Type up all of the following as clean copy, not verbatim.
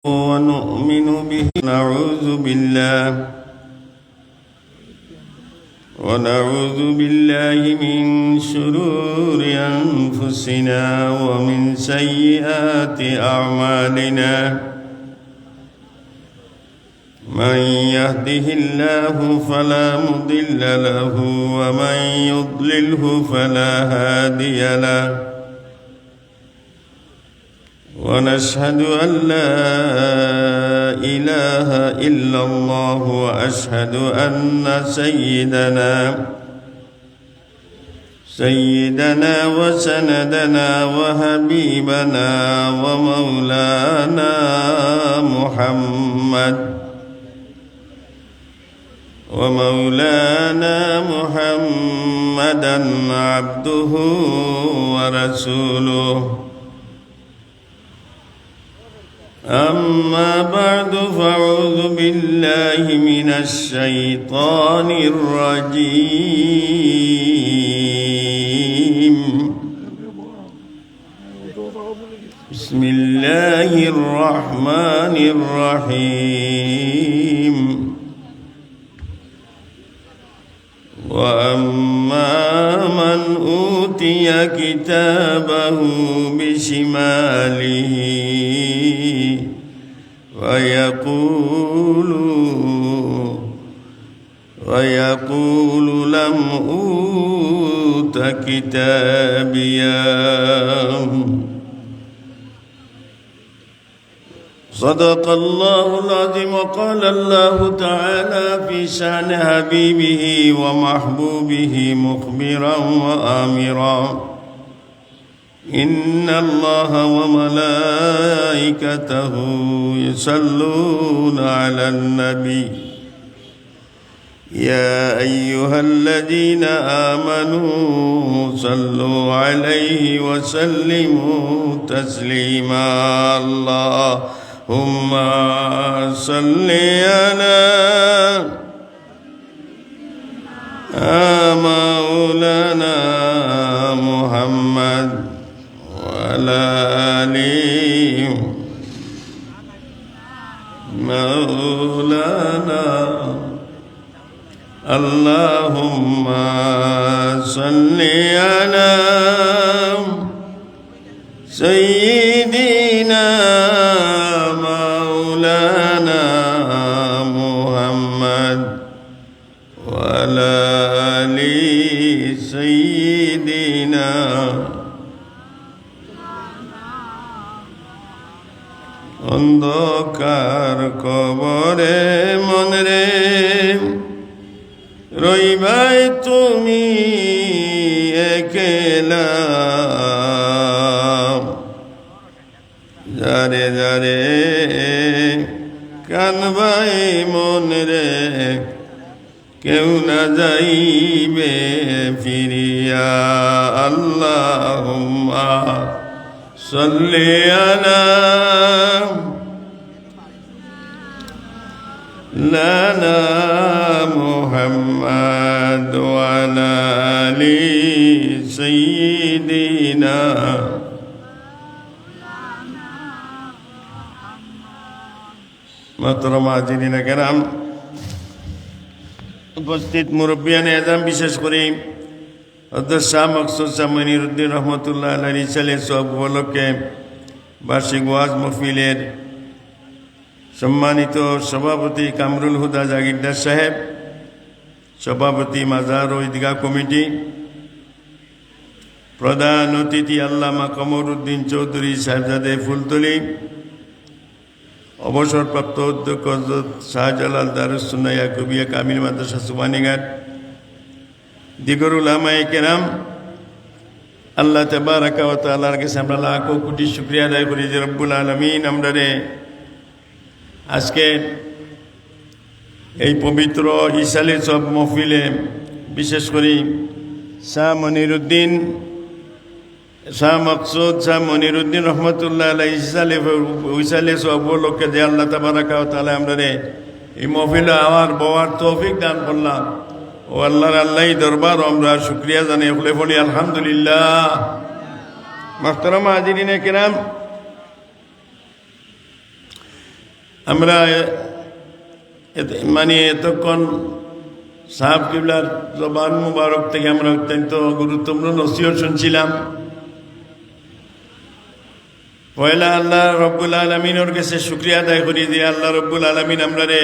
ونؤمن به ونعوذ بالله من شرور أنفسنا ومن سيئات أعمالنا من يهده الله فلا مضل له ومن يضلله فلا هادي له ونشهد أن لا إله إلا الله وأشهد أن سيدنا وسندنا وحبيبنا ومولانا محمدا عبده ورسوله. أما بعد فأعوذ بالله من الشيطان الرجيم. بسم الله الرحمن الرحيم. وأما من أوتي كتابه بشماله ويقول لم أوت كتابيا. صدق الله العظيم. وقال الله تعالى في شأن حبيبه ومحبوبه مخبرا وآمرا: إن الله وملائكته يصلون على النبي يا أيها الذين آمنوا صلوا عليه وسلموا تسليما. اللهم صل على مولانا محمد وعلى آل مولانا. اللهم صل على سيدنا مولانا محمد وعلى آل سيدنا. অন্ধকার কবরে মনরে রইবাই তুমি একলা, যারে যারে কানবাই মনরে কেউ না যাইবে ফিরিয়া। আল্লাহুম্মা সাল্লি আলা লানা মুহাম্মাদ ওয়া আলা আলি সাইয়্যিদিনা। মুহতারাম হাজিরিন কেরাম, উপস্থিত মুরব্বিয়ানে আযম, বিশেষ করে হযরত শাহ মকসুদ শাহ মনিরুদ্দিন রহমতুল্লাহ আলাইহির রিসালে সওয়াব উপলক্ষে বার্ষিক ওয়াজ মাহফিলের সম্মানিত সভাপতি কামরুল হুদা জাগিরদার সাহেব, সভাপতি মাজার ও ঈদগাহ কমিটি, প্রধান অতিথি আল্লামা কমরউদ্দিন চৌধুরী সাহেবজাদে ফুলতলি, অবসরপ্রাপ্ত অধ্যক্ষ হযরত শাহজালাল দারুস সুন্নাহ ইয়াকুবিয়া কামিল মাদ্রাসা সুবহানীঘাট, দিগর উলামায়ে কেরাম, আল্লাহ তাবারাকা ওয়া তাআলার কাছে আমরা লাখো কোটি শুকরিয়া আদায় করি যে রব্বুল আলামিন আমরারে আজকে এই পবিত্র ইসালে সব মহফিলে, বিশেষ করে শাহ মনিরুদ্দিন শাহ মকসুদ শাহ মনিরুদ্দিন রহমতুল্লাহ আলাইহি ইসালে সব উপলক্ষে যে আল্লাহ তাবারাকা ওয়া তাআলা আমরারে এই মহফিলে আওয়ার বওয়ার তৌফিক দান করলাম, ও আল্লাহর দরবার আমরা শুকরিয়া জানাই বলে বলি আলহামদুলিল্লাহ। মুহতারাম হাজিরিনে কিরাম, আমরা মানে এতক্ষণ সাহাব কিবলার জবান মুবারক থেকে আমরা অত্যন্ত গুরুত্বপূর্ণ নসিহত শুনছিলাম। পয়লা আল্লাহ রব্বুল আলমিনের কাছে শুক্রিয়া আদায় করি যে আল্লাহ রব্বুল আলমিন আমরা রে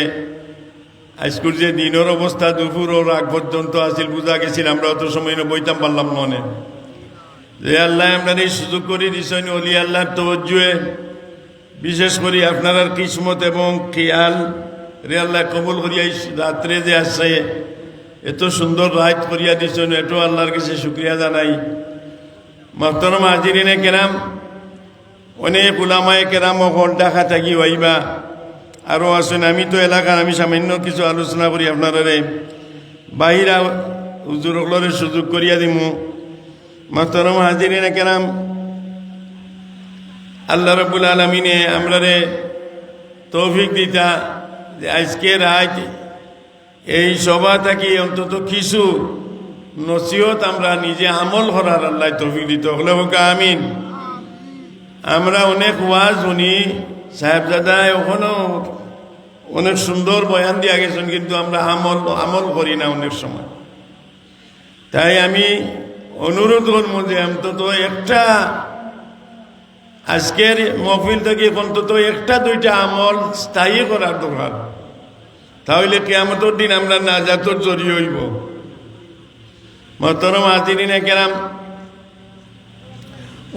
আজকুর যে দিনের অবস্থা দুপুর ও রাগ পর্যন্ত আসিল বুঝা গেছিল, আমরা অত সময় বইতাম পারলাম মনে যে আল্লাহ আমরা এই সুযোগ করে দিছেন অলি আল্লাহর তওজ্জুহে, বিশেষ করে আপনার কিসমত এবং খেয়াল রে আল্লাহ কবুল করিয়া রাত্রে যে আসছে এত সুন্দর রাত করিয়া দিছেন, এটাও আল্লাহর কাছে শুক্রিয়া জানাই। মোহতরম হাজিরিনে কেরাম, অনেক উলামায়ে কেরাম ওখন ঢাকা থাকি হইবা আরও আসেন। আমি তো এলাকার আমি সামান্য কিছু আলোচনা করি আপনারা বাহিরা হুজুরগুলোরে সুযোগ করিয়া দিমু। মোহতরম হাজিরিনে কেরাম, আল্লাহ রাব্বুল আলামিনে আমরারে তৌফিক দিতা যে আজকে রাত এই সভা থাকি অন্তত কিছু নসিহত আমরা নিজে আমল করার আল্লাহ তৌফিক দিত হলে হোক আমিন। আমরা অনেক ওয়াজ শুনি, সাহেবজাদায় ওখানেও অনেক সুন্দর বয়ান দিয়া গেছেন, কিন্তু আমরা আমল করি না অনেক সময়। তাই আমি অনুরোধ করব যে অন্তত একটা আজকের মহফিল থেকে অন্তত একটা দুইটা আমল স্থায়ী করার দরকার, তাহলে কিয়ামতের দিন আমরা নাজাতের জড়িয়ে হইব। মোহতরম হাজিরিনে কেরাম,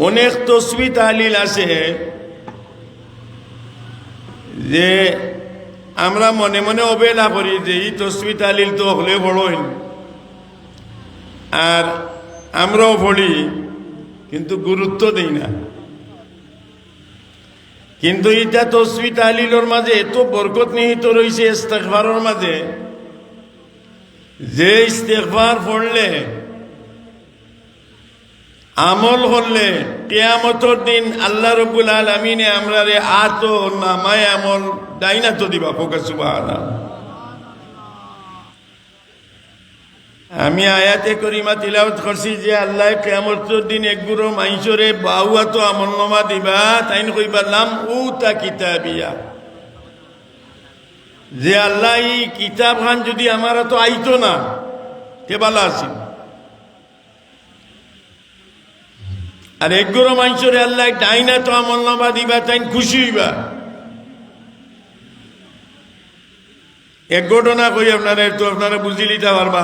অনেক তসবিহ তাহলিল আছে যে আমরা মনে মনে অবহেলা করি যে এই তসবিহ তাহলিল তো হলে বড় হইল, আর আমরাও পড়ি কিন্তু গুরুত্ব দিই না। কিন্তু এটা তসবিহ তাহলিলের মাঝে এত বরকত নিহিত রয়েছে ইস্তেগফারের মাঝে, যে ইস্তেগফার পড়লে আমল করলে কিয়ামতের দিন আল্লাহ রাব্বুল আলামিনে আমরারে আতো নামায় আমল ডাইনা তো দিবা। ফোকা সুবহানাল্লাহ। আমি আয়াতে করিমা তিলাওয়াত করছি যে আল্লাহ কিয়ামতের দিন একগুলো মাইশরে বাউয়া তো আমল নামা দিবা, তাইন কইবা লাম উতা কিতাবিয়া, যে আল্লাহ এই কিতাব খান যদি আমার তো আইতো না কে ভালো আছিল। আর একগুলো মানুষরে আল্লাহ ডাইনা তো আমল নামা দিবা, তাই খুশি হইবা। এক ঘটনা কই আপনারা, তো আপনারা বুঝি লিতে পারবা।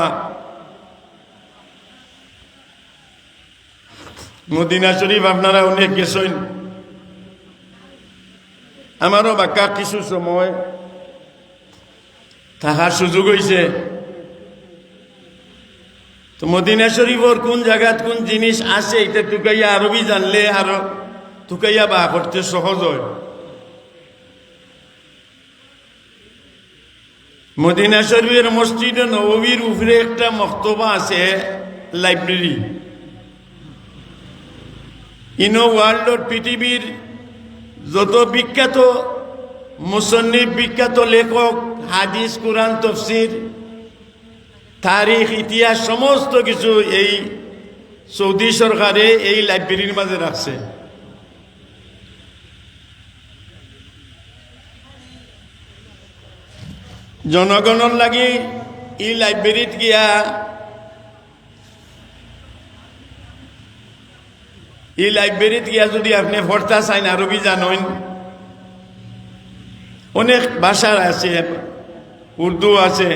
মদিনা শরীফ আপনারা অনেক গেছেন, আমারও বাক্কা কিছু সময় থাকার সুযোগ হয়েছে। তো মদিনা শরীফর কোন জায়গাত কোন জিনিস আছে এটা টুকাইয়া আরবি জানলে আরো টুকাইয়া বা করতে সহজ হয়। মদিনা শরীফের মসজিদে নববীর উপরে একটা মক্তবা আছে, লাইব্রেরি। ইনো ওয়ার্ল্ডর পৃথিবীর যত বিখ্যাত মুসন্নিফ, বিখ্যাত লেখক, হাদিস, কোরআন, তফসির, তারিখ, ইতিহাস সমস্ত কিছু এই সৌদি সরকারে এই লাইব্রেরির মাঝে রাখছে। জনগণের লাগি এই লাইব্রেরিত গিয়া যদি আপনি পড়তা চাইন, আরবি জানেন, অনেক ভাষার আছে, উর্দু আছে,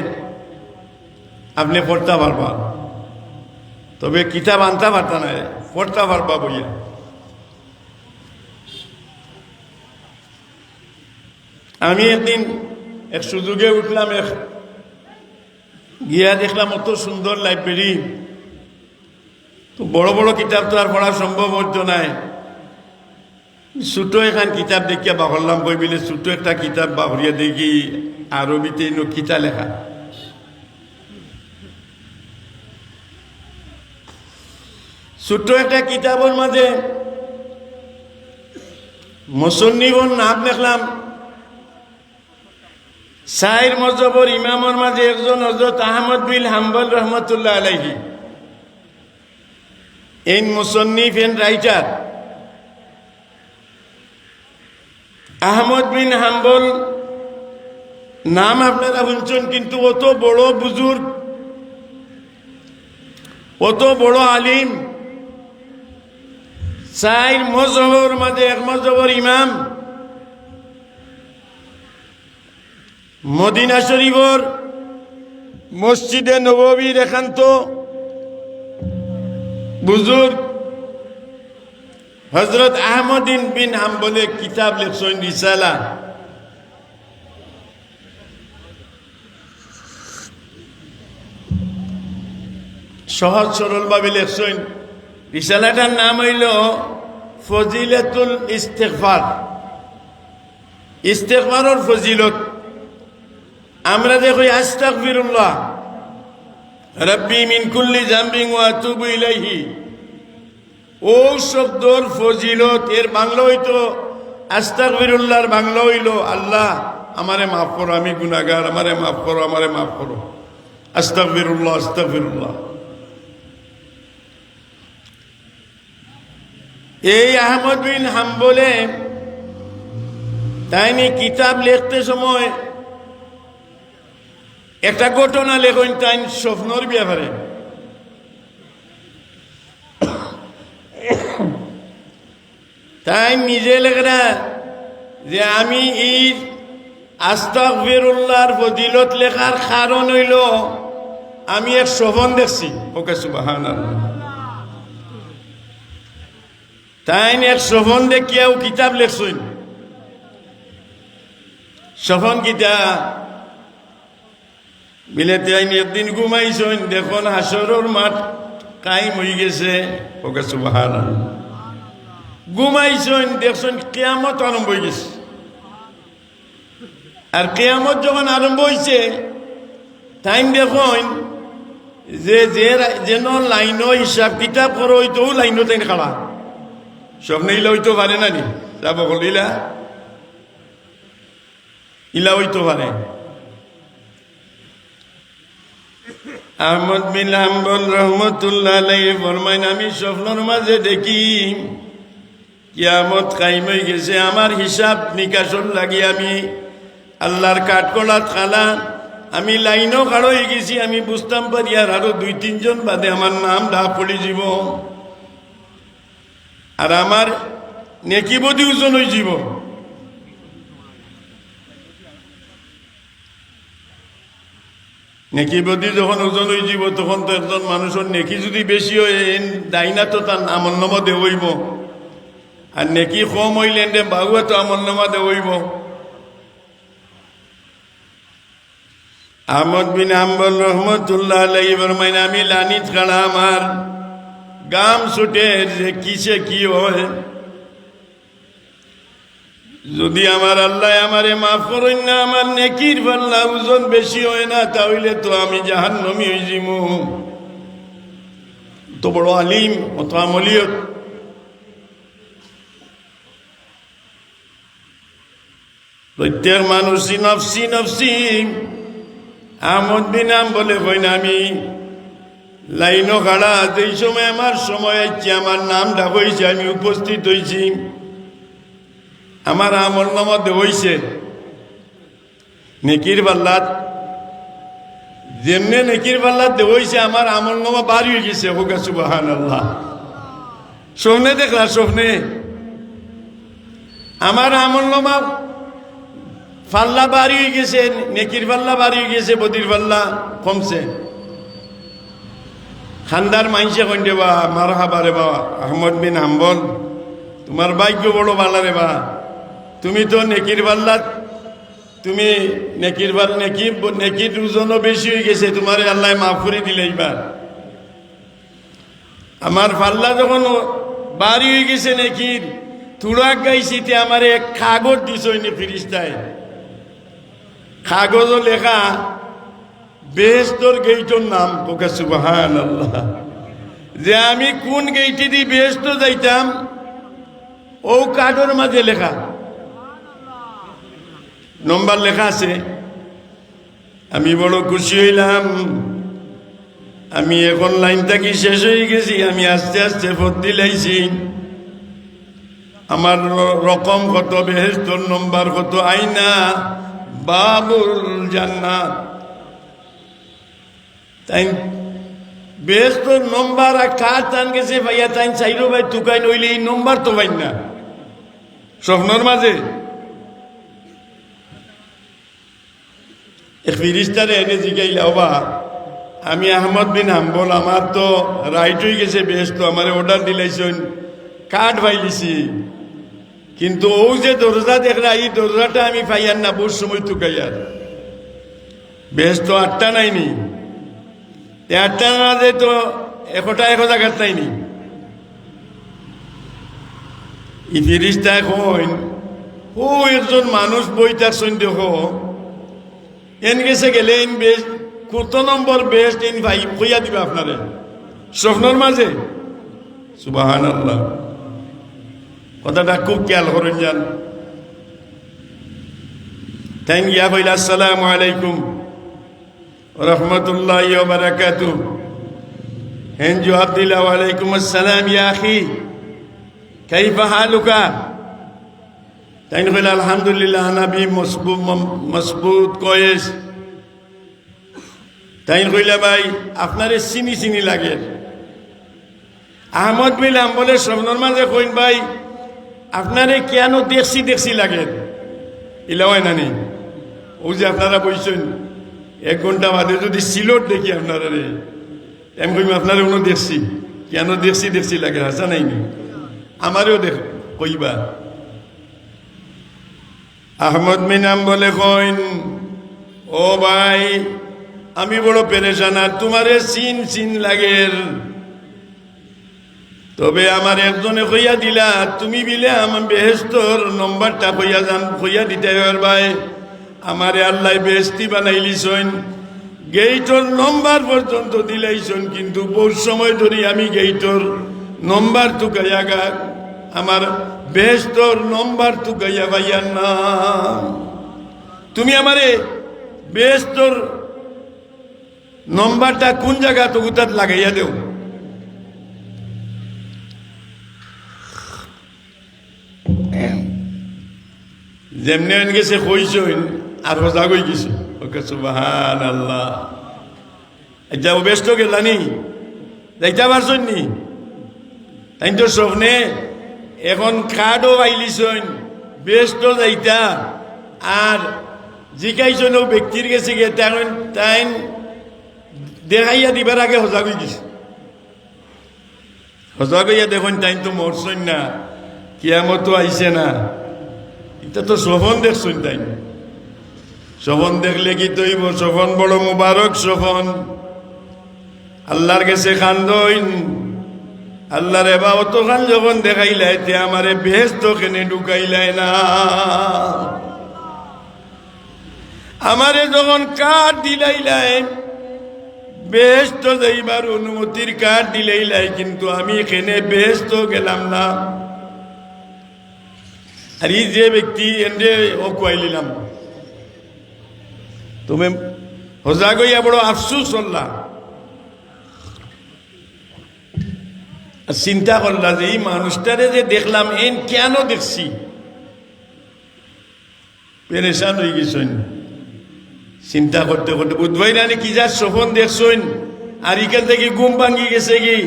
আপনি পড়তে পারবা। তবে কিতাব আনতে পারতা না, পড়তে পারবা বইয়া। আমি একদিন এক সুযোগে উঠলাম, গিয়া দেখলাম অত সুন্দর লাইব্রেরি। তো বড় বড় কিতাব তো আর পড়া সম্ভব হতো নাই। ছোট এখান কিতাব দেখিয়া বাহরলাম, বই বিলে ছোট একটা কিতাব বাহরিয়া দেখি আরবিতে কিতা লেখা। ছোট্ট একটা কিতাবের মাঝে মুসন্নিফের নাম দেখলাম। সাইর মজহবর ইমামের মাঝে একজন হযরত আহমদ বিন হাম্বল রহমতুল্লাহ আলাইহি, এই মুসন্নিফ এন্ড রাইটার আহমদ বিন হাম্বল নাম আপনারা শুনছেন, কিন্তু অত বড় বুজুর্গ, অত বড় আলিম, চার মজহবের মাঝে এক মজহবের ইমাম, মদিনা শরীফর মসজিদে নববীর একান্ত বুজুর্গ হযরত আহমদ বিন হাম্বলে কিতাব লিখছেন রিসালা। সহজ সরল ভাবে লিখছেন। রিসালাটার নাম হইল ফজিলাতুল ইস্তিগফার। ইস্তিগফারের ফজিলত। আমরা দেখি আস্তাগফিরুল্লাহ রব্বি মিন কুল্লি যামবিন ওয়া আতুবু ইলাইহি, ও শব্দর ফজিলত এর বাংলা হইতো আস্তাগফিরুল্লাহর বাংলা হইল আল্লাহ আমারে মাফ করো, আমি গুনাহগার, আমারে মাফ করো, আমারে মাফ করো। আস্তাগফিরুল্লাহ, আস্তাগফিরুল্লাহ। এই আহমদ বিন হাম্বলে তাইনি কিতাব লিখতে সময় একটা ঘটনা লেখেন তাই স্বপ্নর ব্যাপারে। তাই নিজে লেখরা যে আমি এই আস্তাগফিরুল্লাহর ফজিলত লেখার কারণ হইল আমি এক স্বপ্ন দেখছি। ওকে সুবহানাল্লাহ। তাই এক স্বপ্ন দেখিয়াও কিতাব লেখছেন। স্বপ্ন কিতা বিলেতে আইনি একদিন ঘুমাইছেন, দেখুন হাসরের মাঠ কায়েম হয়ে গেছে। ওকে সুবহানাল্লাহ। ঘুমাইছেন, দেখছেন কিয়ামত আরম্ভ হয়ে গেছে। আর কিয়ামত যখন আরম্ভ হয়েছে তাই দেখুন যে যেন লাইন হিসাব কিতাব করো হইতো লাইনও তাই খাড়া। স্বপ্নে ইলা হইতে পারে না নি? যাব ইলা ইলা হইতে পারে। আহমদ বিন হাম্বল রহমতুল্লাহ আলাইহি ফরমাইন, আমি স্বপ্নের মাঝে দেখি কিয়ামত কায়েম হয়ে গেছে। আমার হিসাব নিকাশন লাগি আমি আল্লাহর কাঠকড়াত খালা, আমি লাইনও খাড়ো হয়ে গেছি। আমি বুঝতাম পারি আর আরো 2-3 জন বাদে আমার নাম ডাক পড়ে যাব, আর আমার নেকি বদি ওজন হয়ে যাব। নেকি বদি যখন ওজন হয়ে যাব তখন তো একজন মানুষের নেকি যদি বেশি হয় দাইনা তো তার আমল নামা দেওয়াইব, আর নেকি কম হইলে বাহুয়া তো আমল নামা দেওয়াইব। আহমদ বিন হাম্বল রহমতুল্লাহ আলাইহি ফরমাইন, আমি লানিত খাড়া, আমার গাম ছুটে যে কিসে কি হয়। যদি আমার আল্লাহ আমারে মাফ করেন না, আমার নেকির পাল্লা ওজন বেশি হয় না, তাহলে তো আমি জাহান্নামী হয়ে যাবো। তো বড় আলিম, অত আমলিয়ত। প্রত্যেক মানুষই নফসি নফসি। আহমদ বিন হাম্বলে কইন, আমি লাইনও খাড়া, যেই সময় আমার সময় আসছে, আমার নাম ডাক হয়েছে, আমি উপস্থিত হয়েছি, আমার আমল নামা দেওয়াইছে নেকির পাল্লাত। যেমনে নেকির পাল্লাত দেওয়াইছে আমার আমল নামা বাড়ি হয়ে গেছে। হোক সুবহানাল্লাহ। স্বপ্নে দেখলা? স্বপ্নে আমার আমল নামা পাল্লা বাড়ি হয়ে গেছে, নেকির পাল্লা বাড়ি হয়ে গেছে, বদির পাল্লা কমছে। খান্দার মাইনসে কইন দেবা মারহাবা রে বাবা, আহমদ বিন হাম্বল তোমার ভাগ্য বড় ভালো রে বা, তুমি তো নেকির পাল্লাত, তুমি নেকির ওজনও বেশি হয়ে গেছে, তোমার আল্লাহ মাফ করে দিলে। এইবার আমার পাল্লা যখন বাড়ি হয়ে গেছে নেকির, তুড়াক গাইছিতে আমার এক কাগজ দিছনি ফিরিস্তায়। কাগজও লেখা বেহেশতর গেইটর নাম। ওকে সুবহানাল্লাহ। যে আমি কোন গেইটে দিয়ে বেহেশত যাইতাম ও কার্ডের মাঝে লেখা, নম্বর লেখা আছে। আমি বড় খুশি হইলাম। আমি এখন লাইনটা কি শেষ হয়ে গেছি, আমি আস্তে আস্তে ভর্তি লাইছি। আমার রকম কত, বেহেশতর নম্বর কত, আইনা বাবুল জান্নাত। তাই বেশ তো নম্বর আর কার টান গেছে ভাইয়া তাই চাইলো ভাই তুকাই নইলে এই নম্বর তো ভাই না স্বপ্নর মাঝে এক ফিরিস্তারে এনে জিগাইলা বাবা আমি আহমদ বিন হাম্বল আমার তো রাইট হয়ে গেছে বেশ তো আমার অর্ডার দিলাইছেন কার্ড ভাইলিছি কিন্তু ও যে দরজা দেখলা এই দরজাটা আমি পাইয়ার না বহু সময় তুকাইয়ার বেশ তো 8টা নাইনি 8টা না যে তো 100 জায়গার নাইনি ই ফিরিস্তা এখন ও একজন মানুষ বই থাকছেন দেখো এন গেছে গেলে ইন বেশ কত নম্বর বেস্ট ইন ভাই কইয়া দিবে আপনারে স্বপ্নর মাঝে সুবহানাল্লাহ কথাটা খুব খেয়াল করেন যান তাই গিয়া কইলা আসসালামু আলাইকুম রহমতুল্লাহি ওয়া বারাকাতুহু হেন জবাব দিলা ওয়ালাইকুম আসসালাম ইয়া আখি কাইফা হালুকা তাই কইলা আলহামদুলিল্লাহ নবী মজবুত কয়েস তাই কইলা ভাই আপনারে চিনি চিনি লাগে আহমদ বিন হাম্বলের স্বপ্নর মাঝে কইন ভাই আপনারে কেন দেখছি দেখছি লাগে ইলা হয় না নেই ও যে আপনারা বইছেন 1 ঘন্টা বাদে যদি সিলোট দেখি আপনারা রে আমি কইম আপনারা উনো দেখছি কেন দেখছি দেখছি লাগে হাসা নাই নি আমারও দেখ কইবা আহমদ বিন হাম্বলে কইন ও ভাই আমি বড় পেরেশান আর তোমারে চিন চিন লাগের তবে আমার একজনে কইয়া দিলা তুমি বিলে আমার বেহেস্তর নম্বরটা কইয়া দিতে ভাই আমারে আল্লাহ বেহেস্তি বানাইলিছন গেইটর নম্বর পর্যন্ত দিলাইছন কিন্তু বহু সময় ধরে আমি গেইটর নম্বর তুকাইয়া গা আমার বেহেস্তর নম্বর তুকাইয়া ভাইয়ার না তুমি আমারে বেহেস্তর নম্বরটা কোন জায়গা তো গুতাত লাগাইয়া দেও যেমনি গেছে কইছেন আর হজা কই গেছে ওকে সুবহানাল্লাহ এটা ব্যস্ত গেলানি যাইতে পারছেন নি তাই তো স্বপ্নে এখন কার্ডও আইলিছেন ব্যস্ত যাইতা আর জিকাইছেন ও ব্যক্তির গেছে গে তাই দেখাইয়া দিবার আগে হজা কই গেছে হজা কইয়া দেখুন তাই তো মরছেন না কিয়ামতো আইছে না এটা তো স্বপন দেখছেন তাই স্বপন দেখলে কি তৈব স্বপন বড় মুবারক স্বপন আল্লাহর কাছে খান্দইন আল্লাহর এবাদত খান যখন দেখাইলাই তে আমারে বেহেশত কেনে ঢুকাইলাই না আমারে যখন কার্ড দিলাইলাই বেহেশত যাইবার অনুমতির কার্ড দিলাইলাই কিন্তু আমি এখানে বেহেশত গেলাম না আর এই যে ব্যক্তি এনে ও কুয়াইলিলাম তুমি হজা গইয়া বড় আফসুস হল্লা চিন্তা করলা যে এই মানুষটারে যে দেখলাম এন কেন দেখছি পেরেশান হয়ে গেছেন চিন্তা করতে করতে বুধবাই রানি কি যা স্বপন দেখছেন আর এখান থেকে ঘুম ভাঙ্গি গেছে কি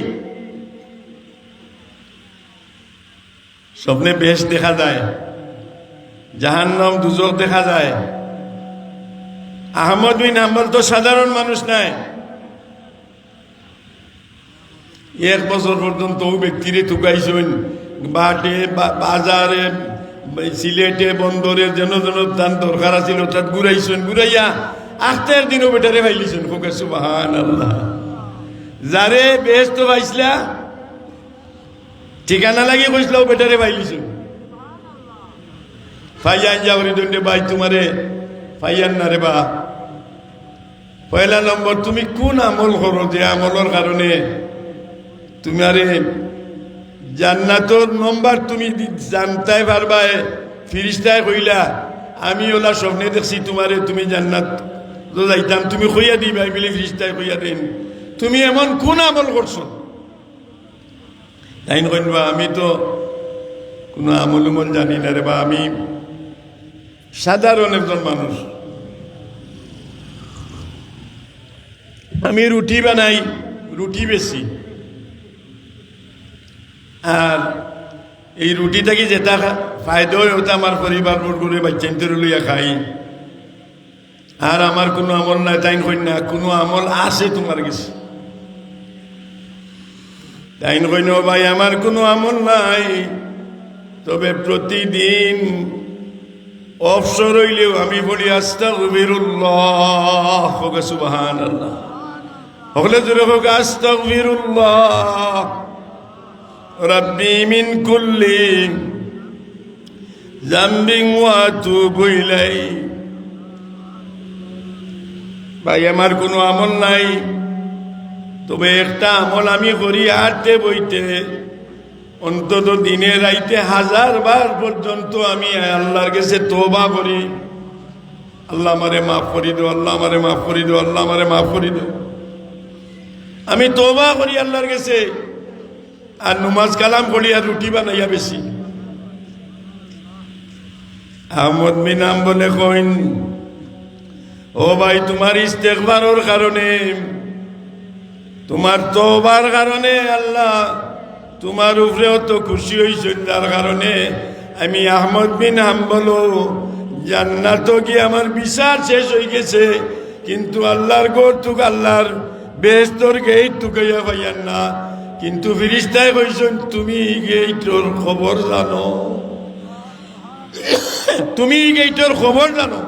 স্বপ্নে বেশ দেখা যায় জাহান্নাম দুজক দেখা যায় আহমদ বিন হাম্বল তো সাধারণ মানুষ নাই 1 বছর পর্যন্ত ও ব্যক্তিরে তুকাইছেন বাটে বাজারে সিলেটে বন্দরে যেন যেন তার দরকার আছিল তাত ঘুরাইছেন ঘুরাইয়া 8টার দিনও বেটারে ভাইলিছেন হোক সুবহানাল্লাহ যারে বেহেশত পাইছিলা ঠিকানা লাগিয়ে কইসলাও বেটারে ভাইলিছেন ফাইয়ান যাওয়ারি দণ্ডে ভাই তোমারে ফাইয়ান না রে বা পয়লা নম্বর তুমি কোন আমল করো যে আমলের কারণে তুমি আরে জান্নাতর নম্বর তুমি জানতাই পারবা ফিরিস্তায় কইলা আমি ওলা স্বপ্নে দেখছি তোমারে তুমি জান্নাত যাইতাম তুমি কইয়া দিবা বলে ফিরিস্তায় কইয়া দেন তুমি এমন কোন আমল করছো তাই কইবা আমি তো কোনো আমল উমল জানি না রে বা আমি সাধারণ একজন মানুষ আমি রুটি বানাই, রুটি বেশি, আর এই রুটি থাকি যেটা ফায়দা হয় ওটা আমার পরিবার করে বাচ্চান্তর লইয়া খাই। আর আমার কোনো আমল নাই, তাই কন্যা কোনো আমল আছে তোমার কাছে? তাই কইন ভাই আমার কোনো আমল নাই, তবে প্রতিদিন অবসর হইলেও আমি বলি আস্তাগফিরুল্লাহ, সুবহানাল্লাহ, হলে জোরে হোক আস্তাগফিরুল্লাহ রাব্বি মিন কুল্লি যামবিন ওয়া আতুবু ইলাইহি। ভাই আমার কোনো আমল নাই, তবে একটা আমল আমি করি, হাঁটতে বইতে অন্তত দিনে রাইতে 1000 বার পর্যন্ত আমি আল্লাহর কাছে তওবা করি, আল্লাহ আমারে মাফ করি দো, আল্লাহ আমারে মাফ করি দো, আল্লাহ আমারে মাফ করি দো। আমি তওবা করি আল্লাহর কাছে, আর নমাজ কালাম করি, আর রুটি বানাইয়া বেশি। আহমদ বিন হাম্বলে কইন, ও ভাই তোমার ইস্তেগফারের কারণে, তোমার তওবার কারণে আল্লাহ তোমার উপরে অত খুশি হইছেন, যার কারণে আমি আহমদ বিন হাম্বল জান্নাত গিয়ে আমার বিচার শেষ হয়ে গেছে, কিন্তু আল্লাহর ঘর তুক, আল্লাহর বেহেশতর গেট তুকাইয়া পাইয়ান না। কিন্তু ফিরিস্তায় কইছেন তুমি গেইটর খবর জানো, তুমি গেইটর খবর জানো।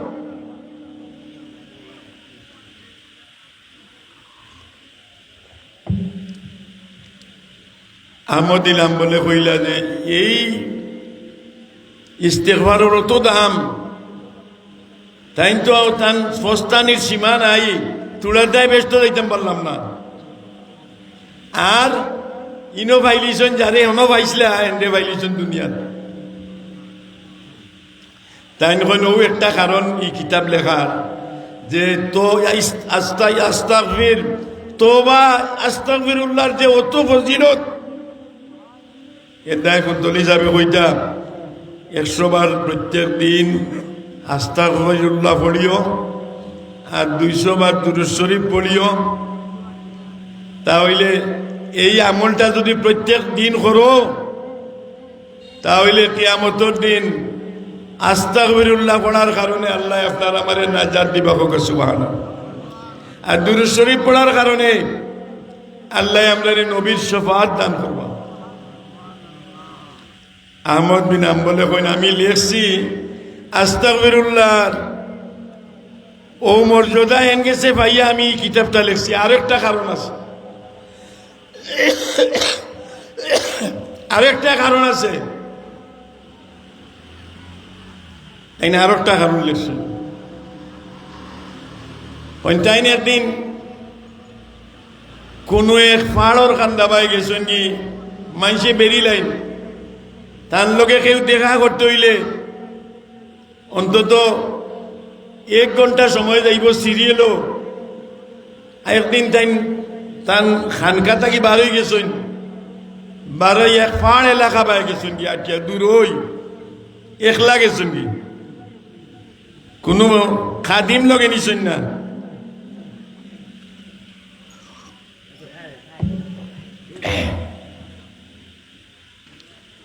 আহমদ ইলাম বলে কইলা যে এই ইস্তেগফারের তো দাম, তাই তো তান ফস্তানির সীমা নাই, তুলার দায় ব্যস্ত যাইতাম পারলাম না। আর ইনো ভাইলিছন যারে এমন ভাইছিলা এন্ডে ভাইলিছন দুনিয়ার। তাই নয় একটা কারণ এই কিতাব লেখার, যে তো আস্তাগফির, তোবা আস্তাগফিরুল্লাহর যে অত ফজিলত, এটাই ফজল হিসাবে কইতা 100 বার প্রত্যেক দিন আস্তাগফিরুল্লাহ পড়িও, আর 200 বার দুরূদ শরীফ পড়িও। তাহলে এই আমলটা যদি প্রত্যেক দিন করো, তাহলে কিয়ামতের দিন আস্তাগফিরুল্লাহ পড়ার কারণে আল্লাহ আপনার আমারে নাজাত দিবা, সুবহানাল্লাহ। আর দুরূদ শরীফ পড়ার কারণে আল্লাহ আমাদের নবীর শফাআত দান করবা। আহমদ বিন হাম্বলে কইন আমি লিখছি আস্তাগফিরুল্লাহ ও মর্যাদা এন গেছে ভাইয়া, আমি কিতাবটা লিখছি। আরেকটা কারণ আছে, আরেকটা কারণ আছে, তাই না? আরেকটা কারণ লিখছি। পঞ্চায়েত একদিন কোনো এক পাহাড়ের কান্দা পাই গেছেন কি মানুষে বেরিলাইন, তার লোকে কেউ দেখা করতে হইলে অন্তত 1 ঘন্টা সময় যাইব সিরিয়ালও। একদিন তান খানকা থাকি বার হয়ে গেছেন, বার হয়ে এক পাহাড় এলাকা পাই গেছেন কি, আটিয়া দূর হই একলা গেছেন কি, কোনো খাদিম লগে নিছেন না।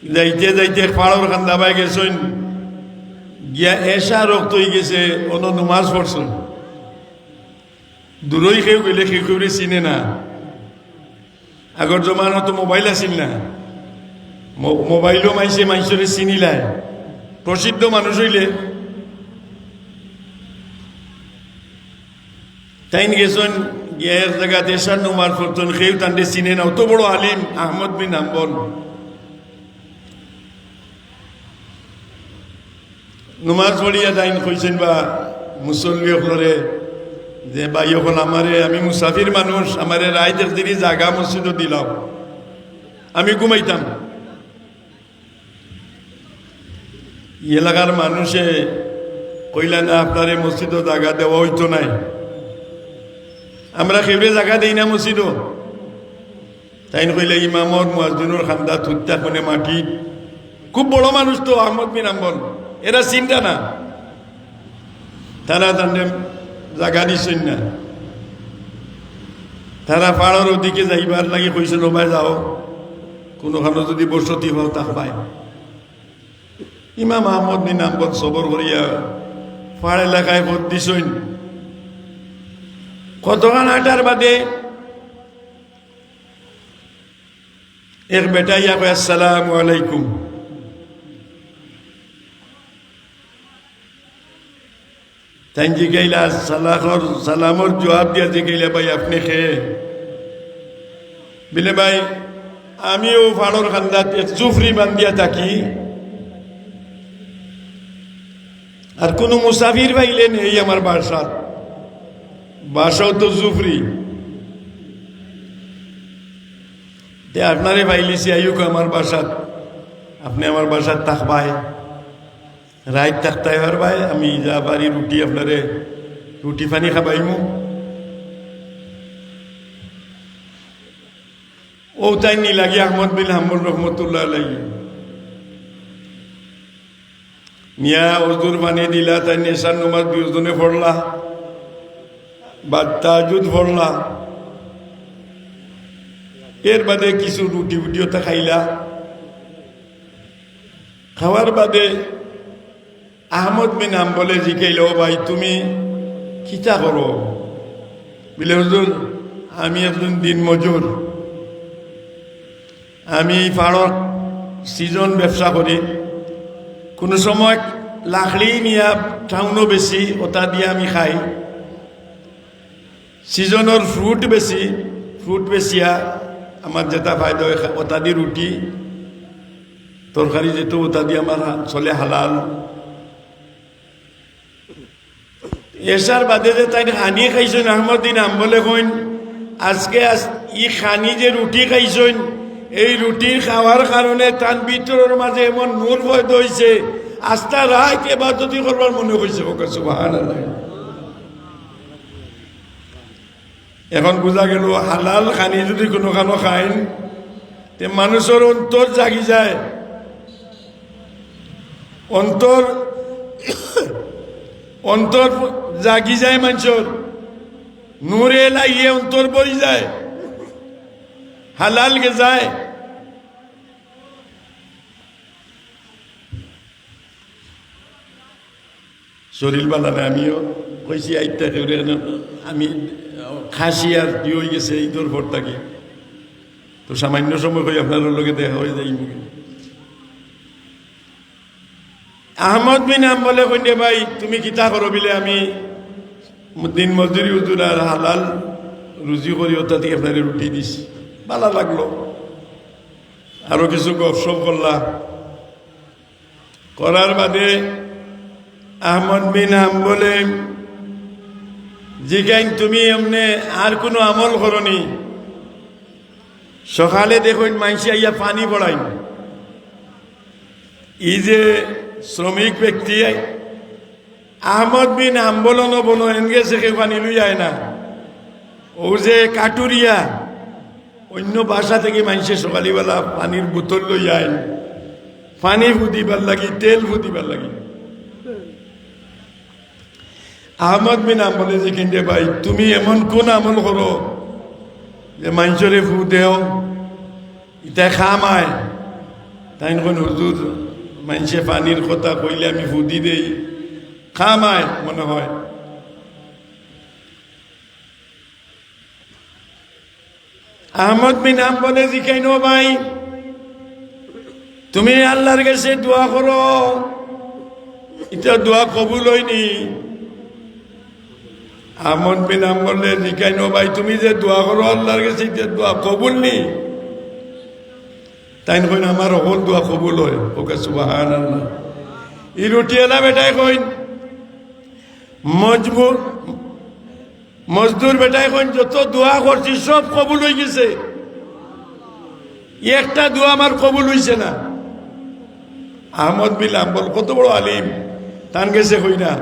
যাইতে যাইতে পাহাড়ের কান্দা পাই গেছেন গিয়া এসা রক্ত হয়ে গেছে, অন্য নমাজ পড়ছেন। দূরই কেউ গেলে কেউ কেউ চিনে না। আগর জমানো তো মোবাইল আসিল না, মোবাইলও মানুষের চিনিলায়, প্রসিদ্ধ মানুষ হইলে। তাই গেছেন গিয়া এক জায়গা এসার নমাজ পড়তেন, কেউ তান্ডে চিনে না, অত বড় আলিম আহমদ বিন হাম্বল। নমাজ পড়িয়া তাইন কইছেন বা মুসল্লি হলরে যে ভাই হল আমারে, আমি মুসাফির মানুষ, আমারে রাইত একদিনই জাগা মসজিদও দিলাম, আমি ঘুমাইতাম। এলাকার মানুষে কইলা না আপনারে মসজিদও জাগা দেওয়া হইতো নাই, আমরা কেউরে জাগা দেই না মসজিদও। তাই কইলে ইমামর মুয়াজ্জিনুর খান্দা থুত্তা কোনে মাটি, খুব বড় মানুষ তো আহমদ বিন হাম্বল, এরা চিন্তা না, তারা তাদের জাগা দিচ্ছেন না। তারা পাহাড়ের ওদিকে যাইবার লাগে কইছিল ভাই যাও, কোনোখানে যদি বসতি হও তা পায়। ইমাম আহমদ বিন হাম্বল সবর করিয়া পাহাড় এলাকায় ভোট দিছইন। কতক্ষণ হাঁটার বাদে এক বেটা ইয়া কয় আসসালামু আলাইকুম। তাই জিগাইলা সালামর জবাব দিয়া জিগাইলা ভাই আপনি খেয়ে বিলে ভাই আমিও ফাড়র খান্দাত জুফরি বান্ধিয়া থাকি, আর কোনো মুসাফির পাইলে নেই আমার বাসাও তো জুফরি, আপনারে পাইলিছি আইুক আমার বাসাত, আপনি আমার বাসাত থাকবাই, রাইত থাকতে পারবাই, আমি যা পারি রুটি আপনারে রুটি পানি খাবাইমু। ও তাই নি লাগি আহমদ বিন হাম্বল রহমতুল্লাহ আলাইহি মিয়া ওজুর পানি দিলা, তাই নেশার নমাজ দুজনে পড়লা বা তাহাজ্জুদ পড়লা, এর বাদে কিছু রুটি ফুটিও তা খাইলা। খাওয়ার বাদে আহমদ বিন হাম্বলে জিকাইল ভাই তুমি কিতা করো? বলে হুজুর আমি একজন দিন মজুর, আমি পাহাড়ত সিজন ব্যবসা করি, কোনো সময় লাকড়ি নিয়া টাউনও বেশি ওটা দিয়ে আমি খাই, সিজনের ফ্রুট বেশিয়া আমার যেটা ফায়দা হয় ওটা দিয়ে রুটি তরকারি যেত ওটা দিয়ে আমার চলে হালাল। এসার বাদে যে তাই খানি খাইছেন আহমদ বিন হাম্বলে কইন আজকে ই খানি যে রুটি খাইছেন এই রুটি খাওয়ার কারণে তার ভিতরের মাঝে এমন নূর পয়দা হয়েছে, আস্থা রাত ইবাদত করবার মনে হয়েছে। ওকে সুবহানাল্লাহ। এখন বোঝা গেল হালাল খানি যদি কোনো খানো খাইন তে মানুষের অন্তর জাগি যায়, অন্তর জাগি যায়, মানুষের নূরে লাগিয়ে অন্তর পড়ি যায়, হালাল গে যায়। শরীর বালানে আমিও কইছি আইতা আমি খাসি আর কি হয়ে গেছে ঈদর ভোর থাকি, তো সামান্য সময় কই আপনার লোকে দেখা হয়ে যাই। আহমদ বিন হাম্বলে কইনে ভাই তুমি কিতা করো? বিলে আমি দিন মজুরি হুজুর আর হালাল রুজি করি ওটা থেকে আপনার রুটি দিছি। ভালো লাগলো, আরো কিছু গপসপ করলা। করার বাদে আহমদ বিন হাম্বলে জিগাইন তুমি এমনি আর কোনো আমল করনি? সকালে দেখুন মাইসি আইয়া পানি পড়াইন, ই যে শ্রমিক ব্যক্তি আহমদ বিন হাম্বল নবন এনগে সে পানি লুই যায় না, ও যে কাটুরিয়া অন্য বাসা থেকে মানুষে সকালবেলা পানির বোতল লই আইন, পানি ফুদিবার লাগি তেল ফুদিবার লাগি। আহমদ বিন হাম্বলে যে কিনতে ভাই তুমি এমন কোন আমল করো যে মানুষরে ফু দেও ইটা খামায়? তাই কোন হুজুর মানুষে পানির কথা কইলে আমি ফুদি দেই, খামায় মনে হয়। আহমদ বিন হাম্বলে জিকাইন ভাই তুমি আল্লাহর কাছে দোয়া করো, এটা দোয়া কবুল হয়নি। আহমদ বিন হাম্বলে জিকাইন ভাই তুমি যে দোয়া করো আল্লাহর কাছে এটা দোয়া কবুল নি? তাই কইন আমার হল দোয়া কবুল হয়। ওকে সুবহানাল্লাহ। ই রুটিওয়ালা বেটাই কইন মজদুর বেটাই কইন যত দোয়া করছি সব কবুল হয়ে গেছে, একটা দোয়া আমার কবুল হইছে না। আহমদ বিন হাম্বল কত বড় আলিম, তান গেছে কই না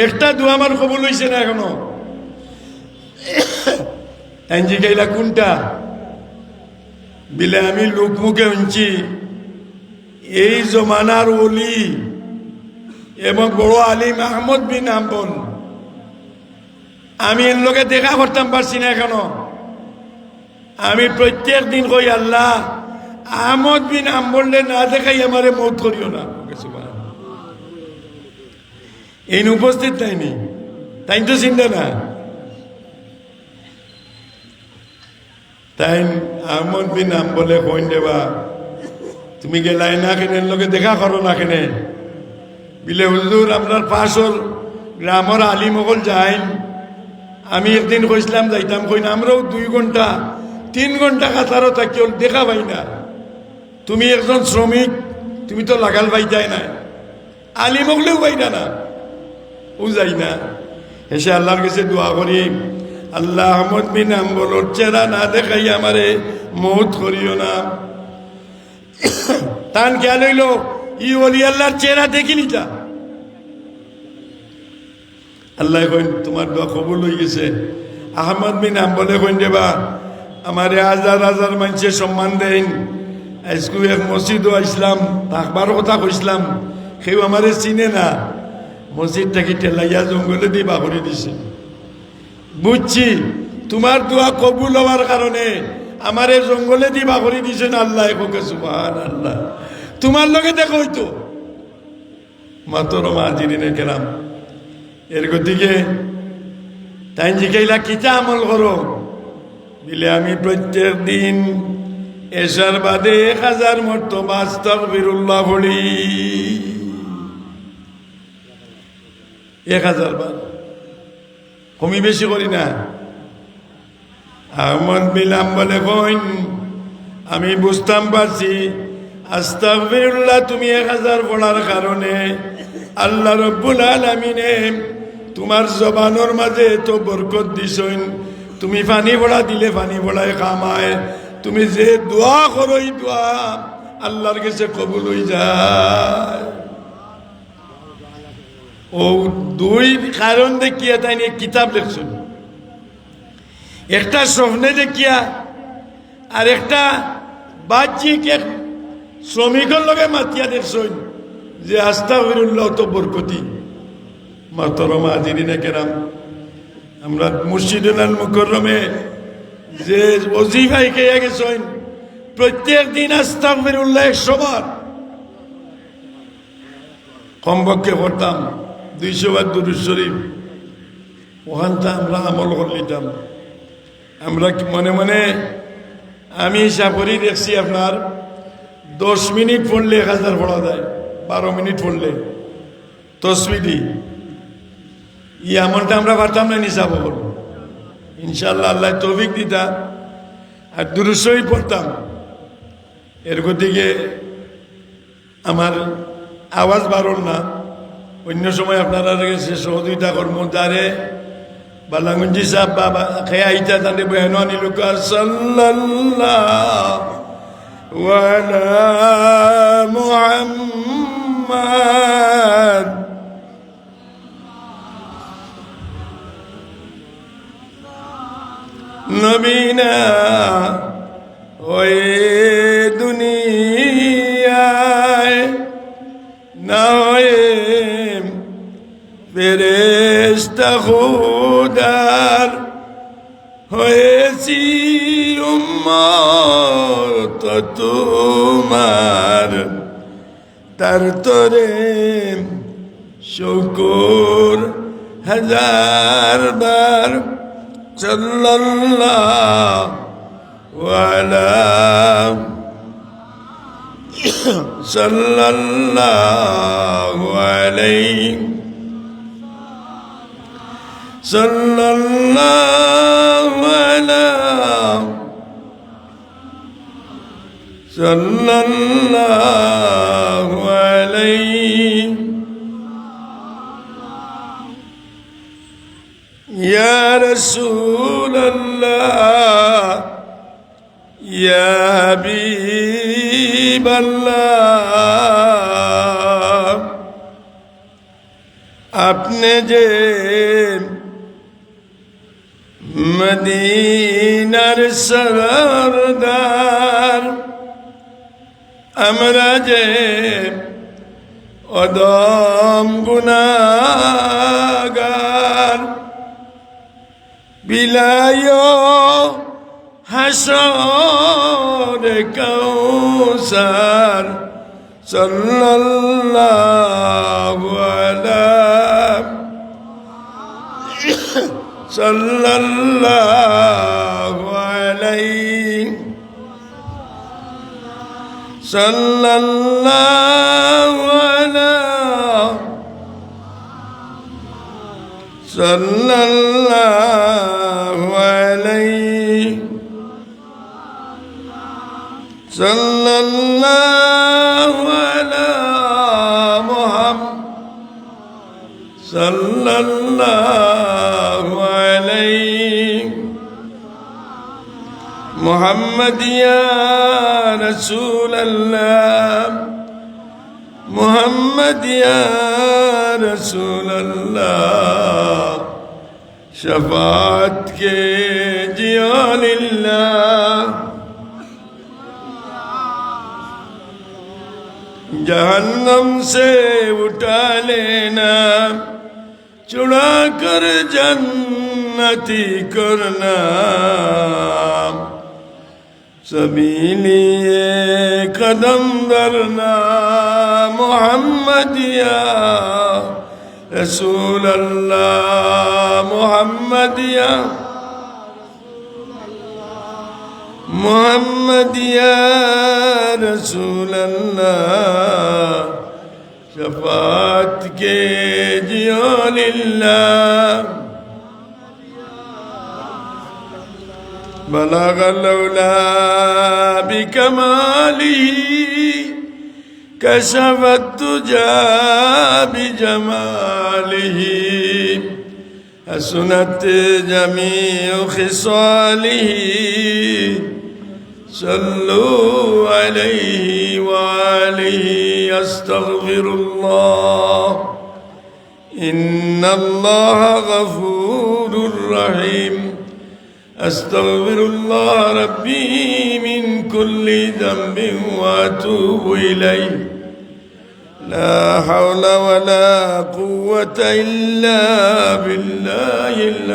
একটা দোয়া আমার কবুল হইছে না এখনো। এনজি গাইলা কোনটা? বিলে আমি লোক মুখে শুনছি এই জমানার ওলি এবং বড় আলিম আহমদ বিন হাম্বল আমি এর লোকে দেখা করতাম পারছি না এখনো। আমি প্রত্যেক দিন কই আল্লাহ আহমদ বিন আম্বললে না দেখাই আমারে মৌত করিও না। এই উপস্থিত তাইনি, তাই তো চিন্তা না। তাই আহমদ বিন আম্বলে কইন দেবা তুমি গেলাই না কেন লোকে দেখা করো না কেন বিলে হুজুর আপনার পাশর গ্রামের আলিমগল যাই। আমি একদিন কইছিলাম যাইতাম, কই না আমরাও 2 ঘন্টা 3 ঘন্টা কাতারও থাকিও দেখা পাই না। তুমি একজন শ্রমিক, তুমি তো লাগাল পাই যায় না, আলিমগলেও পাইনা না, ও যাই না। এসে আল্লাহর কাছে দোয়া করি, আল্লাহ আহমদ বিন আম্বলর চেহারা না দেখাই আমারে মৌত করিও না। তান খেয়াল হইল ই ওলি আল্লাহর চেহারা দেখিনি তা। আল্লাহ কইন তোমার দোয়া কবুল হয়ে গেছে। আহমদ বিন আম্বলে কইন দেবা আমারে হাজার হাজার মানুষে সম্মান দেন। আজকে এক মসজিদও আসলাম, থাকবার কথা কইসলাম, কেউ আমারে চিনে না। মসজিদটাকে টেলাইয়া জঙ্গলে দিয়ে বাগরে দিছে। বুঝছি তোমার দোয়া কবুল হওয়ার কারণে আমারে জঙ্গলে দিয়ে বাগরে দিছেন। আল্লাহ একে সুবহানাল্লাহ। তোমার লগে দেখো হইতো মাতরমা জিরিনে কেরাম। এর গতিকে তাই জিকাইলা কিতা আমল করো বিলে আমি প্রত্যেক দিন এশার বাদে 1000 মর্তবা আস্তাগফিরুল্লাহ বলি। 1000 বার, কমি বেশি করি না। আহমদ বিন আম্বলে কইন আমি বুঝতাম পারছি আস্তাগফিরুল্লাহ তুমি 1000 পড়ার কারণে আল্লাহ রব্বুল আলামিনে তোমার জবানোর মাঝে তো বরকত দিছেন। তুমি পানি পড়া দিলে পানি পড়ায় কামায়, তুমি যে দোয়া করো এই দোয়া আল্লাহর কাছে কবুল হয়ে যায়। ও 2 কারণ দেখিয়া তাই নিয়ে কিতাব লিখছেন, একটা স্বপ্নে দেখিয়া আর একটা বাহ্যিক এক শ্রমিকের লগে মাতিয়া দেখছেন যে আস্তাগফিরুল্লাহ তো বরকতি। মাতরমা আজিরিনে কেরাম, আমরা মুর্শিদুল মুকররমে যে ওজিফাই খেয়ে গেছেন প্রত্যেক দিন আস্তাগফিরুল্লাহ 100 বার কমপক্ষে পড়তাম। 200 বার দুরূদ শরীফ ওখানটা আমরা আমল করে নিতাম। আমরা মনে মনে আমি হিসাব করি দেখছি আপনার 10 মিনিট পড়লে 1000 পড়া যায়, 12 মিনিট পড়লে তসবিহ ই আমলটা আমরা পারতাম না নিসাব হল। ইনশাল্লাহ আল্লাহ তৌফিক দিতা আর দুরূদ শরীফ পড়তাম। এর গতিকে আমার আওয়াজ বাড়ল না। অন্য সময় আপনারা সে সহযোগিতা কর্ম যারে বালাগঞ্জি সাহেব বাবা খেয়ে আইতা তাদের বয়ান আনিল সাল্লাল্লাহু আলা মুহাম্মাদ নবীনা ওই দুনিয়ায় না হয়ে ফেরেশতা খুদার হয়েছি উম্মত তোমার, তার তরে শুকর 1000 বার সাল্লাল্লাহু আলা সাল্লাল্লাহু আলাইহি সাল্লাল্লাহু আলা সাল্লাল্লাহু আলাইহি ইয়া রাসূলুল্লাহ ইয়া হাবিবাল্লাহ। আপনি যে মদিনার সরদার, আমরা যে অদম গুনাহগার, বিলায়ো হাসর কাউসার সাল্লাল্লাহু আলাইহি সাল্লাল্লাহু আলাইহি সাল্লাল্লাহু আলা মুহাম্মদ সাল্লাল্লাহু আলাইহি মুহাম্মদ ইয়া রাসূলাল্লাহ মুহাম্মদ ইয়া রাসূলাল্লাহ शफाअत के जिया लिल्लाह जहन्नम से उठा लेना चुड़ा कर जन्नती करना सभी लिए कदम धरना मोहम्मदिया रसूल अल्लाह मोहम्मदिया मोहम्मदिया रसूल अल्लाह शफाअत के जियो लिल्लाह बलगल औला बिकमालिही कशफ तुजा बिजमालिही हसनत जमीउ खिसालिही सल्लु अलैहि व आलिहि अस्तगफिरुल्लाह इन्नल्लाह गफूरुर रहीम अस्तगफिरुल्लाह रब्बी मिन कुल्ली ज़ंबिन व अतूबु इलैहि ला हौला वला कुव्वता इल्ला बिल्लाहिल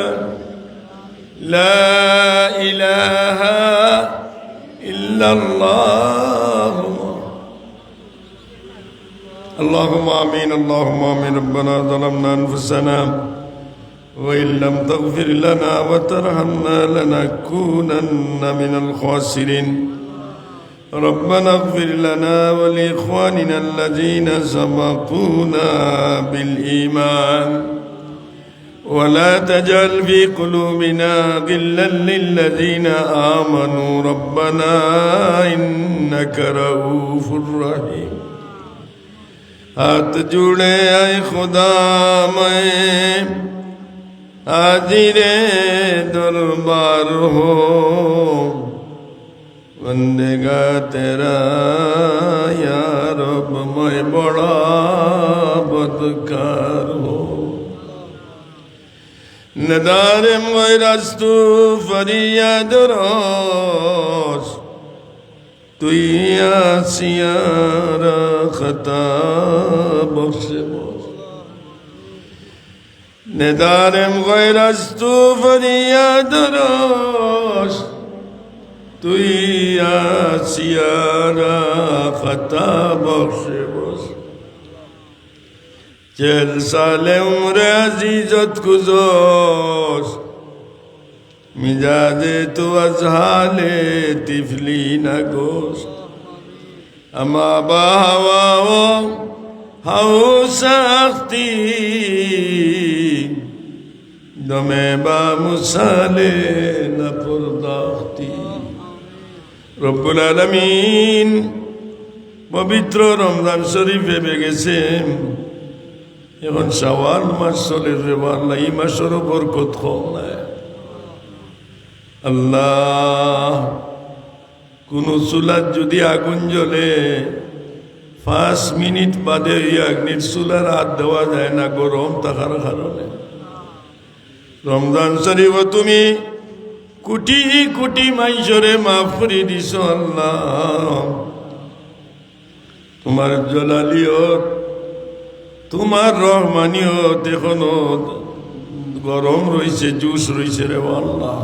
ला इलाहा इल्लल्लाह अल्लाहुम्मा आमीन अल्लाहुम्मा आमीन रब्बना ज़लमना अनफुसना وإن لم تغفر لنا وترحمنا لنكونن من الخاسرين ربنا اغفر لنا ولإخواننا الذين سبقونا بالإيمان ولا تجعل في قلوبنا غلا للذين آمنوا ربنا إنك رؤوف رحيم हाथ जुड़े आए खुदा मैं हाजिरे दरबार हो बंदेगा तेरा या रब मैं बड़ा बदकार हो नदारे मरस्तु फरियाद रोस तुई आसियारा खता बख्श नदारम गैरस्तु फरियाद रोश तुई आसियारा खता बख्श बस चल साले उम्र अजीजत गुज़ोश मिजाजे तो अजहाले तिफली न गोश्त अमा बाहवाओ हाउ सख्ती दमे बा मुसाले न पुरदाख्ती रब्बुल आलमीन पवित्र रमजान शरीफे बेगेছে এখন শাওয়াল মাস চলে রে আল্লাহ এই মাসের বরকত কম নাই আল্লাহ কোন চুলার যদি আগুন জ্বলে 5 মিনিট বাদে এই আগুনের চুলার হাত দেওয়া যায় না গরম থাকার কারণে রমজান শরীফ তুমি কোটি কোটি মানুষরে মাফ করে দিছো আল্লাহ তোমার জালালিয়ত তোমার রহমানিয়ত এখনো গরম রইছে, জুস রইছে রে আল্লাহ।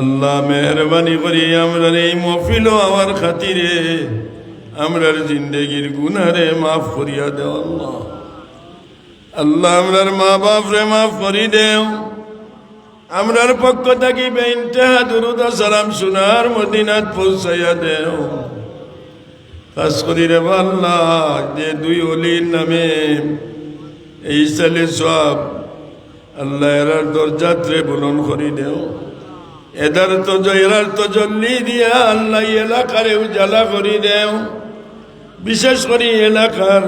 আল্লাহ মেহরবানি করি আমরার এই মহফিল আমার খাতিরে আমরার জিন্দগির গুনারে মাফ করিয়া দেও আল্লাহ। আল্লাহ আমরার মা বাপ রে মাফ করি দেও। আমরার পক্ষ থাকি বেইনতাহা দুরুদ ও সালাম সোনার মদিনাত পৌঁছাইয়া দেও। খাস করি রে আল্লাহ যে দুই ওলির নামে এই সালে সব আল্লাহ এরার দরজাত্রে বুলন করি দেও। এরার তো জল্লি দিয়া আল্লাহ এলাকারে উজালা করি দেও। বিশেষ করে এলাকার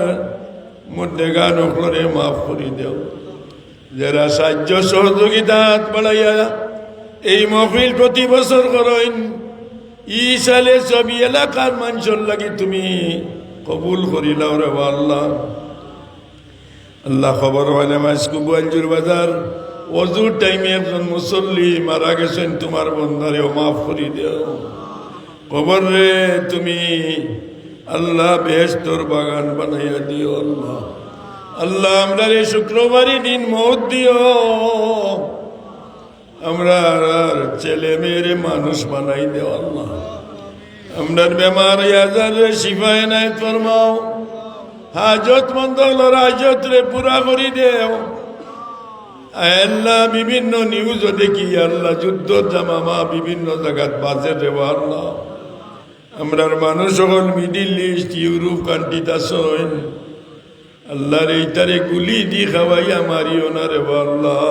মধ্যে গান করে মাফ করি দেও। যারা সাহায্য সহযোগিতা হাত বাড়াইয়া এই মহফিল প্রতি বছর করেন, ই সালে সবই এলাকার মানুষের লাগি তুমি কবুল করিলাও রে আল্লাহ। আল্লাহ খবর হয় না মাসকু গোয়ালজুর বাজার অজুর টাইমে একজন মুসল্লি মারা গেছেন, তোমার বন্ধারেও মাফ করি দেও। খবর রে তুমি আল্লাহ বেহেশতর বাগান বানাইয়া দিও আল্লাহ। আল্লাহ আমরা এই শুক্রবারই দিন মত দিও। আমরা ছেলে মেয়েরে মানুষ বানাই দেও আল্লাহ। আমরার বেমার আজার শিফা এনায়েত ফরমাও। হাজত মন্দ হাজত রে পুরা করি দেও আল্লাহ। বিভিন্ন নিউজও দেখি আল্লাহ যুদ্ধ জামামা বিভিন্ন জায়গাত বাজে রে আল্লাহ। আমরার মানুষ সকল মিডিল ইস্ট ইউরোপ কান্ট্রিত আসেন আল্লাহর এইটারে গুলি দি খাওয়াইয়া মারিও না রে আল্লাহ।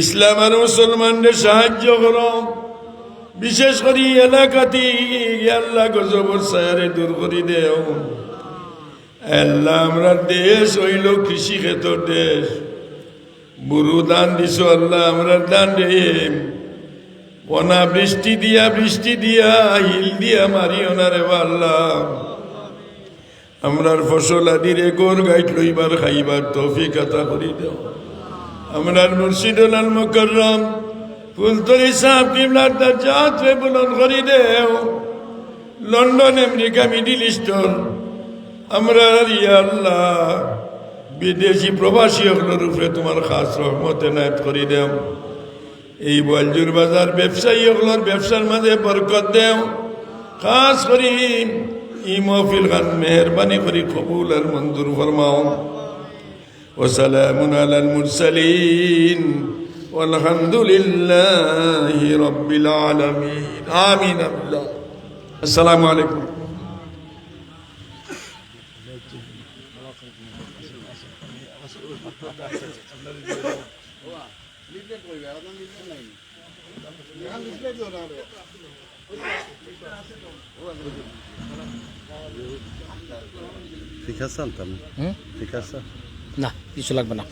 ইসলাম আর মুসলমানদের সাহায্য করো। বিশেষ করে এলাকাতে আল্লাহ গজবর সায়ারে দূর করি দেও আল্লাহ। আমরা দেশ হইল কৃষি ক্ষেত্র দেশ, বুরু দান দিছ আল্লাহ। আমরা দান রে বনা বৃষ্টি দিয়া হিল দিয়া মারিও না রে আল্লাহ। আমরার ফসল আদিরে গোর গাইট লইবার খাইবার তৌফিক আতা করি দেও। আমরার মুর্শিদুল আল মুকাররম ফুলতলি সাহেব কিবলার দরজাত রে বুলন্দ করি দেও। লন্ডন আমেরিকা মিডিল ইস্টর আমরা ইয়া আল্লাহ বিদেশি প্রবাসী হকলের উপরে তোমার খাস রহমত এনায়েত করি দেও। এই বলজুর বাজার ব্যবসায়ী হকলের ব্যবসার মাঝে বরকত দেও। খাস করি ই মহফিল খান মেহরবানি করি কবুল আর মঞ্জুর ফরমাও। ওয়াসালামুন আলাল মুরসালিন ওয়ালহামদুলিল্লাহি রাব্বিল আলামিন। আমিন আল্লাহ। আসসালামু আলাইকুম। ঠিক আছে ঠিক আছে না কিছু লাগবে না।